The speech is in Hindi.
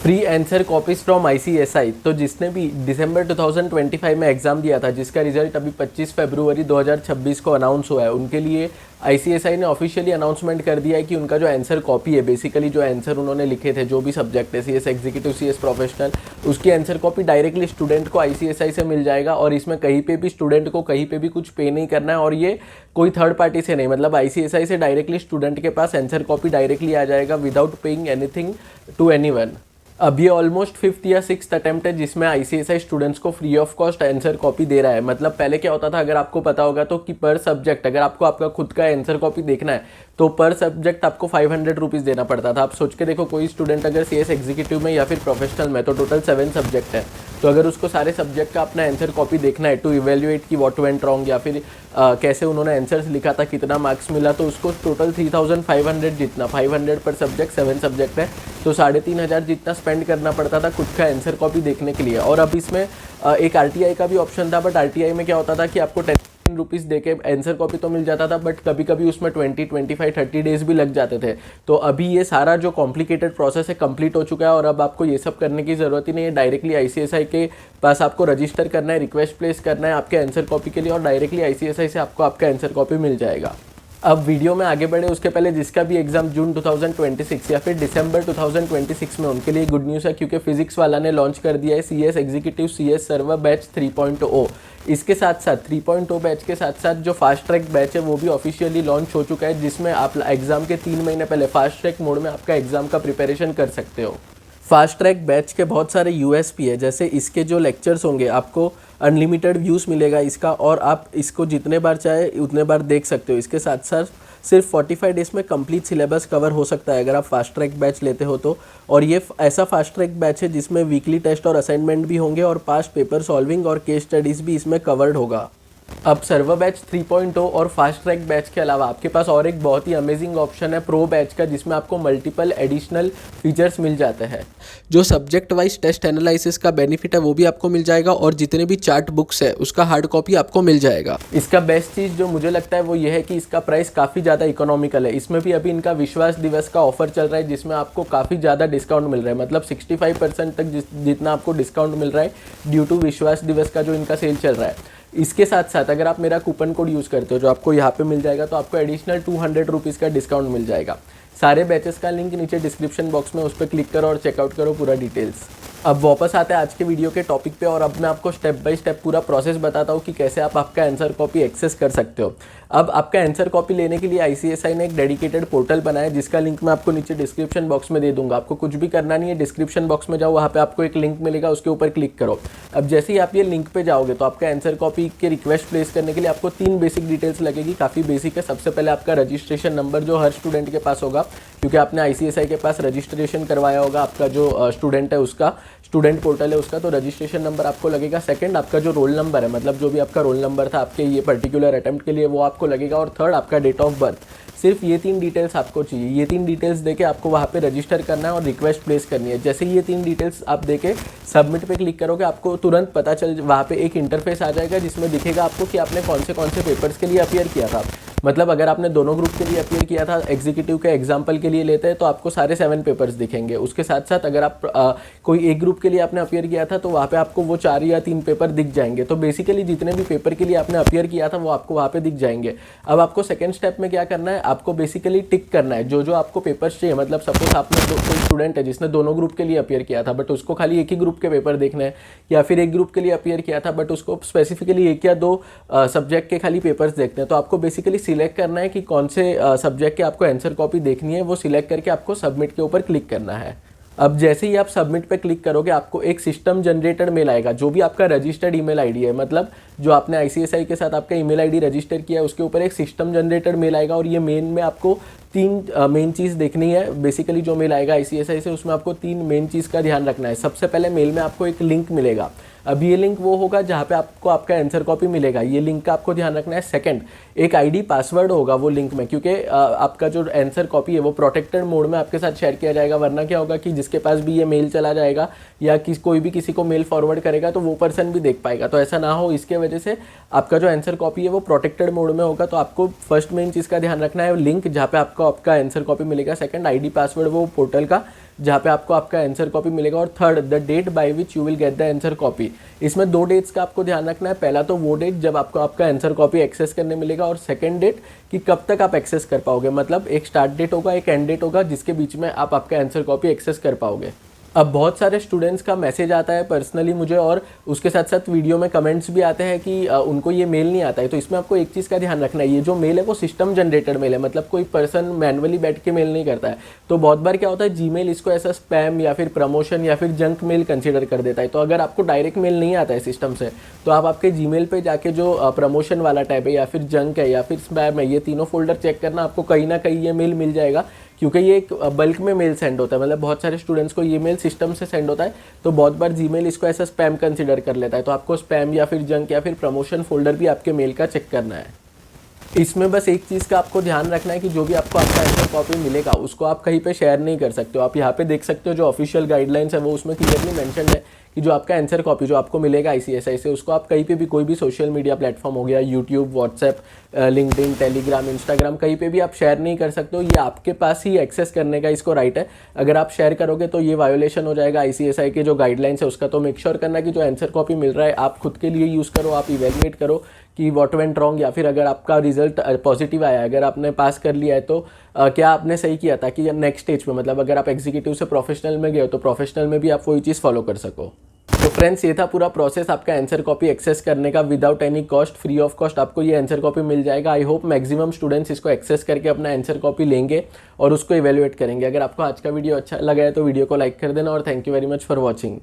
Free answer copies from ICSI. तो जिसने भी दिसंबर 2025 में एग्ज़ाम दिया था, जिसका रिजल्ट अभी 25 फरवरी 2026 को अनाउंस हुआ है, उनके लिए आईसीएसआई ने ऑफिशियली अनाउंसमेंट कर दिया है कि उनका जो आंसर कॉपी है, बेसिकली जो आंसर उन्होंने लिखे थे, जो भी सब्जेक्ट है, सीएस एग्जीक्यूटिव, सीएस प्रोफेशनल, उसकी आंसर कॉपी डायरेक्टली स्टूडेंट को आईसीएसआई से मिल जाएगा। और इसमें कहीं पे भी स्टूडेंट को कहीं पे भी कुछ पे नहीं करना है, और ये कोई थर्ड पार्टी से नहीं, मतलब आईसीएसआई से डायरेक्टली स्टूडेंट के पास आंसर कॉपी डायरेक्टली आ जाएगा without paying anything to anyone. अब ये ऑलमोस्ट 5th या 6th अटेम्प्ट है जिसमें आईसीएसआई स्टूडेंट्स को free of cost answer copy दे रहा है। मतलब पहले क्या होता था, अगर आपको पता होगा तो, कि पर सब्जेक्ट अगर आपको आपका खुद का आंसर कॉपी देखना है तो पर सब्जेक्ट आपको 500 रुपीज़ देना पड़ता था। आप सोच के देखो, कोई स्टूडेंट अगर सीएस एग्जीक्यूटिव में या फिर प्रोफेशनल में, तो टोटल 7 सब्जेक्ट है, तो अगर उसको सारे सब्जेक्ट का अपना आंसर कॉपी देखना है टू इवेल्युएट कि व्हाट वेंट रॉन्ग, या फिर कैसे उन्होंने आंसर्स लिखा था, कितना मार्क्स मिला, तो उसको टोटल 3500 जितना, 500 पर सब्जेक्ट, 7 सब्जेक्ट है, तो 3500 जितना स्पेंड करना पड़ता था खुद का आंसर कॉपी देखने के लिए। और अब इसमें एक आरटीआई का भी ऑप्शन था, बट आरटीआई में क्या होता था कि आपको 10 रुपीज़ दे के आंसर कॉपी तो मिल जाता था, बट कभी कभी उसमें 20, 25, 30 डेज भी लग जाते थे। तो अभी ये सारा जो कॉम्प्लिकेटेड प्रोसेस है कंप्लीट हो चुका है, और अब आपको ये सब करने की ज़रूरत ही नहीं है। डायरेक्टली आईसीएसआई के पास आपको रजिस्टर करना है, रिक्वेस्ट प्लेस करना है आपके आंसर कॉपी के लिए, और डायरेक्टली आईसीएसआई से आपको आपका आंसर कॉपी मिल जाएगा। अब वीडियो में आगे बढ़े उसके पहले, जिसका भी एग्जाम जून 2026 या फिर दिसंबर 2026 में, उनके लिए गुड न्यूज़ है, क्योंकि फिजिक्स वाला ने लॉन्च कर दिया है CS executive CS server batch 3.0। इसके साथ साथ 3.0 बैच के साथ साथ जो फास्ट ट्रैक बैच है वो भी ऑफिशियली लॉन्च हो चुका है, जिसमें आप एग्जाम के 3 महीने पहले फास्ट ट्रैक मोड में आपका एग्जाम का प्रिपरेशन कर सकते हो। फास्ट ट्रैक बैच के बहुत सारे यूएसपी है, जैसे इसके जो लेक्चर्स होंगे आपको अनलिमिटेड व्यूज़ मिलेगा इसका, और आप इसको जितने बार चाहे उतने बार देख सकते हो। इसके साथ साथ सिर्फ 45 डेज में कंप्लीट सिलेबस कवर हो सकता है अगर आप फास्ट ट्रैक बैच लेते हो तो। और ये ऐसा फास्ट ट्रैक बैच है जिसमें वीकली टेस्ट और असाइनमेंट भी होंगे, और पास्ट पेपर सॉल्विंग और केस स्टडीज़ भी इसमें कवर्ड होगा। अब सर्वर बैच 3.0 और फास्ट ट्रैक बैच के अलावा आपके पास और एक बहुत ही अमेजिंग ऑप्शन है प्रो बैच का, जिसमें आपको मल्टीपल एडिशनल फीचर्स मिल जाते हैं। जो सब्जेक्ट वाइज टेस्ट एनालिसिस का बेनिफिट है वो भी आपको मिल जाएगा, और जितने भी चार्ट बुक्स है उसका हार्ड कॉपी आपको मिल जाएगा। इसका बेस्ट चीज़ जो मुझे लगता है वो ये है कि इसका प्राइस काफ़ी ज़्यादा इकोनॉमिकल है। इसमें भी अभी इनका विश्वास दिवस का ऑफर चल रहा है, जिसमें आपको काफ़ी ज़्यादा डिस्काउंट मिल रहा है, मतलब 65% तक जितना आपको डिस्काउंट मिल रहा है ड्यू टू विश्वास दिवस का जो इनका सेल चल रहा है। इसके साथ साथ अगर आप मेरा कूपन कोड यूज़ करते हो जो आपको यहाँ पे मिल जाएगा, तो आपको एडिशनल 200 रुपीज़ का डिस्काउंट मिल जाएगा। सारे बैचेस का लिंक नीचे डिस्क्रिप्शन बॉक्स में, उस पर क्लिक करो और चेकआउट करो पूरा डिटेल्स। अब वापस आते हैं आज के वीडियो के टॉपिक पे, और अब मैं आपको स्टेप बाय स्टेप पूरा प्रोसेस बताता हूँ कि कैसे आप आपका आंसर कॉपी एक्सेस कर सकते हो। अब आपका आंसर कॉपी लेने के लिए आईसीएसआई ने एक डेडिकेटेड पोर्टल बनाया, जिसका लिंक मैं आपको नीचे डिस्क्रिप्शन बॉक्स में दे दूंगा। आपको कुछ भी करना नहीं है, डिस्क्रिप्शन बॉक्स में जाओ, वहाँ पे आपको एक लिंक मिलेगा, उसके ऊपर क्लिक करो। अब जैसे ही आप ये लिंक पे जाओगे तो आपका आंसर कॉपी के रिक्वेस्ट प्लेस करने के लिए आपको 3 बेसिक डिटेल्स लगेगी, काफ़ी बेसिक है। सबसे पहले आपका रजिस्ट्रेशन नंबर जो हर स्टूडेंट के पास होगा, क्योंकि आपने आईसीएसआई के पास रजिस्ट्रेशन करवाया होगा, आपका जो स्टूडेंट है उसका, स्टूडेंट पोर्टल है उसका, तो रजिस्ट्रेशन नंबर आपको लगेगा। सेकंड आपका जो रोल नंबर है, मतलब जो भी आपका रोल नंबर था आपके ये पर्टिकुलर अटेम्प्ट के लिए, वो आपको लगेगा। और थर्ड आपका डेट ऑफ बर्थ। सिर्फ ये 3 डिटेल्स आपको चाहिए। ये 3 डिटेल्स देके आपको वहाँ पे रजिस्टर करना है और रिक्वेस्ट प्लेस करनी है। जैसे ये 3 डिटेल्स आप देके सबमिट पे क्लिक करोगे, आपको तुरंत पता चल, वहाँ पे एक इंटरफेस आ जाएगा जिसमें दिखेगा आपको कि आपने कौन से पेपर्स के लिए अपीयर किया था। मतलब अगर आपने दोनों ग्रुप के लिए अपीयर किया था, एग्जीक्यूटिव के एग्जाम्पल के लिए लेते हैं तो आपको सारे 7 पेपर्स दिखेंगे। उसके साथ साथ अगर आप कोई एक ग्रुप के लिए आपने अपीयर किया था तो वहाँ पे आपको वो 4 या 3 पेपर दिख जाएंगे। तो बेसिकली जितने भी पेपर के लिए आपने अपीयर किया था वो आपको वहाँ पे दिख जाएंगे। अब आपको सेकंड स्टेप में क्या करना है, आपको बेसिकली टिक करना है जो आपको पेपर्स चाहिए। मतलब सपोज आपने कोई स्टूडेंट है जिसने दोनों ग्रुप के लिए अपीयर किया था बट उसको खाली एक ही ग्रुप के पेपर देखने हैं, या फिर एक ग्रुप के लिए अपीयर किया था बट उसको स्पेसिफिकली 1 या 2 सब्जेक्ट के खाली पेपर्स देखते हैं, तो आपको बेसिकली सिलेक्ट करना है कि कौन से सब्जेक्ट के आपको आंसर कॉपी देखनी है। वो सिलेक्ट करके आपको सबमिट के ऊपर क्लिक करना है। अब जैसे ही आप सबमिट पे क्लिक करोगे आपको एक सिस्टम जनरेटेड मेल आएगा, जो भी आपका रजिस्टर्ड ईमेल आईडी है, मतलब जो आपने आईसीएसआई के साथ आपका ईमेल आईडी रजिस्टर किया है उसके ऊपर एक सिस्टम जनरेटेड मेल आएगा। और ये मेल में आपको 3 मेन चीज़ देखनी है। बेसिकली जो मेल आएगा आईसीएसआई से उसमें आपको 3 मेन चीज़ का ध्यान रखना है। सबसे पहले मेल में आपको एक लिंक मिलेगा। अब ये लिंक वो होगा जहाँ पे आपको आपका आंसर कॉपी मिलेगा, ये लिंक का आपको ध्यान रखना है। सेकंड, एक आईडी पासवर्ड होगा वो लिंक में, क्योंकि आपका जो आंसर कॉपी है वो प्रोटेक्टेड मोड में आपके साथ शेयर किया जाएगा। वरना क्या होगा कि जिसके पास भी ये मेल चला जाएगा या कोई भी किसी को मेल फॉरवर्ड करेगा तो वो पर्सन भी देख पाएगा। तो ऐसा ना हो, इसके वजह से आपका जो आंसर कॉपी है वो प्रोटेक्टेड मोड में होगा। तो आपको फर्स्ट मेन चीज़ का ध्यान रखना है लिंक जहाँ पे आपको आपका आंसर कॉपी मिलेगा। सेकंड, आईडी पासवर्ड वो पोर्टल का जहाँ पे आपको आपका आंसर कॉपी मिलेगा, और third the date by which you will get the answer copy. इसमें 2 डेट्स का आपको ध्यान रखना है। पहला तो वो डेट जब आपको आपका आंसर कॉपी एक्सेस करने मिलेगा, और सेकंड डेट कि कब तक आप एक्सेस कर पाओगे, मतलब एक स्टार्ट डेट होगा, एक एंड डेट होगा, जिसके बीच में आप आपका आंसर कॉपी एक्सेस कर पाओगे। अब बहुत सारे स्टूडेंट्स का मैसेज आता है पर्सनली मुझे, और उसके साथ साथ वीडियो में कमेंट्स भी आते हैं कि उनको ये मेल नहीं आता है। तो इसमें आपको एक चीज़ का ध्यान रखना है, ये जो मेल है वो सिस्टम जनरेटेड मेल है, मतलब कोई पर्सन मैनुअली बैठ के मेल नहीं करता है। तो बहुत बार क्या होता है, जीमेल इसको ऐसा स्पैम या फिर प्रमोशन या फिर जंक मेल कंसिडर कर देता है। तो अगर आपको डायरेक्ट मेल नहीं आता है सिस्टम से, तो आप आपके जीमेल पे जाके जो प्रमोशन वाला टैब है या फिर जंक है या फिर स्पैम है, ये तीनों फोल्डर चेक करना, आपको कहीं ना कहीं ये मेल मिल जाएगा, क्योंकि ये एक बल्क में मेल सेंड होता है, मतलब बहुत सारे स्टूडेंट्स को ये मेल सिस्टम से सेंड होता है। तो बहुत बार जीमेल इसको ऐसा स्पैम कंसिडर कर लेता है। तो आपको स्पैम या फिर जंक या फिर प्रमोशन फोल्डर भी आपके मेल का चेक करना है। इसमें बस एक चीज़ का आपको ध्यान रखना है कि जो भी आपको आपका आंसर कॉपी मिलेगा उसको आप कहीं पे शेयर नहीं कर सकते हो। आप यहाँ पे देख सकते हो जो ऑफिशियल गाइडलाइंस है वो उसमें क्लियरली मेंशन है कि जो आपका आंसर कॉपी जो आपको मिलेगा आईसीएसआई से, उसको आप कहीं पे भी, कोई भी सोशल मीडिया प्लेटफॉर्म हो गया, YouTube, WhatsApp, LinkedIn, Telegram, Instagram, कहीं पे भी आप शेयर नहीं कर सकते हो। ये आपके पास ही एक्सेस करने का इसको राइट है। अगर आप शेयर करोगे तो ये वायोलेशन हो जाएगा आईसीएसआई के जो गाइडलाइंस है उसका। तो मेक श्योर करना कि जो आंसर कॉपी मिल रहा है आप खुद के लिए यूज़ करो, आप इवेलुएट करो कि व्हाट वेंट रॉन्ग, या फिर अगर आपका रिजल्ट पॉजिटिव आया, अगर आपने पास कर लिया है तो क्या आपने सही किया, ताकि नेक्स्ट स्टेज पे, मतलब अगर आप एग्जीक्यूटिव से प्रोफेशनल में गए हो तो प्रोफेशनल में भी आप वही चीज़ फॉलो कर सको। तो फ्रेंड्स, ये था पूरा प्रोसेस आपका आंसर कॉपी एक्सेस करने का without any cost, free of cost आपको ये आंसर कॉपी मिल जाएगा। आई होप मैक्सिमम स्टूडेंट्स इसको एक्सेस करके अपना आंसर कॉपी लेंगे और उसको इवेल्युएट करेंगे। अगर आपको आज का वीडियो अच्छा लगा है तो वीडियो को लाइक कर देना, और thank you very much for watching.